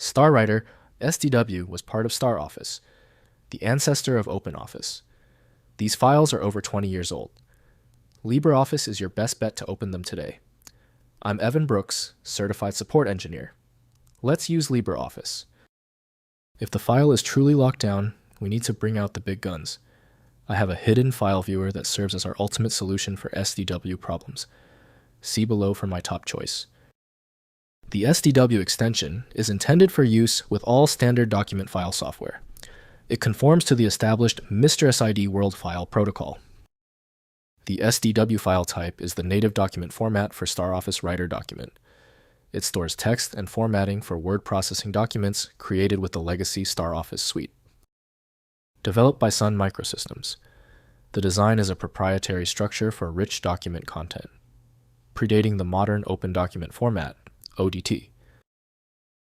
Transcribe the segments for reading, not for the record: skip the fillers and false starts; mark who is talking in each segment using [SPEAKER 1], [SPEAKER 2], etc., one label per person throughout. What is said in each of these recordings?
[SPEAKER 1] StarWriter, SDW, was part of StarOffice, the ancestor of OpenOffice. These files are over 20 years old. LibreOffice is your best bet to open them today. I'm Evan Brooks, Certified Support Engineer. Let's use LibreOffice. If the file is truly locked down, we need to bring out the big guns. I have a hidden file viewer that serves as our ultimate solution for SDW problems. See below for my top choice. The SDW extension is intended for use with all standard document file software. It conforms to the established Mr. SID World File Protocol. The SDW file type is the native document format for StarOffice Writer Document. It stores text and formatting for word processing documents created with the legacy StarOffice suite. Developed by Sun Microsystems, the design is a proprietary structure for rich document content, predating the modern open document format, ODT.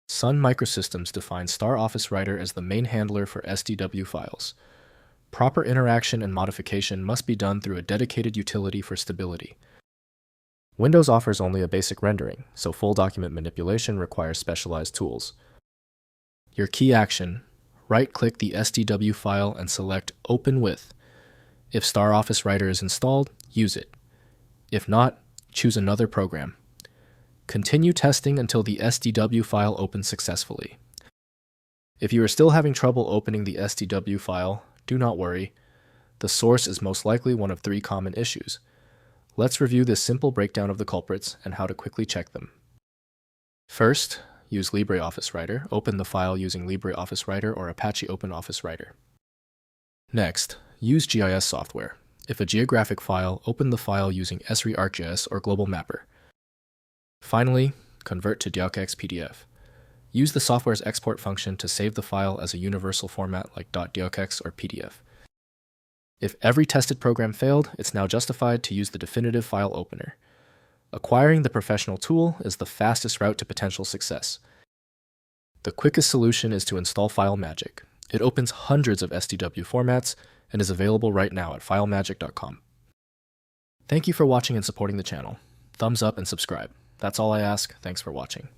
[SPEAKER 1] Sun Microsystems defines StarOffice Writer as the main handler for SDW files. Proper interaction and modification must be done through a dedicated utility for stability. Windows offers only a basic rendering, so full document manipulation requires specialized tools. Your key action: right-click the SDW file and select Open With. If StarOffice Writer is installed, use it. If not, choose another program. Continue testing until the SDW file opens successfully. If you are still having trouble opening the SDW file, do not worry. The source is most likely one of 3 common issues. Let's review this simple breakdown of the culprits and how to quickly check them. First, use LibreOffice Writer. Open the file using LibreOffice Writer or Apache OpenOffice Writer. Next, use GIS Software. If a geographic file, open the file using Esri ArcGIS or Global Mapper. Finally, convert to DOCX PDF. Use the software's export function to save the file as a universal format like .docx or PDF. If every tested program failed, it's now justified to use the definitive file opener. Acquiring the professional tool is the fastest route to potential success. The quickest solution is to install FileMagick. It opens hundreds of SDW formats and is available right now at filemagick.com. Thank you for watching and supporting the channel. Thumbs up and subscribe. That's all I ask. Thanks for watching.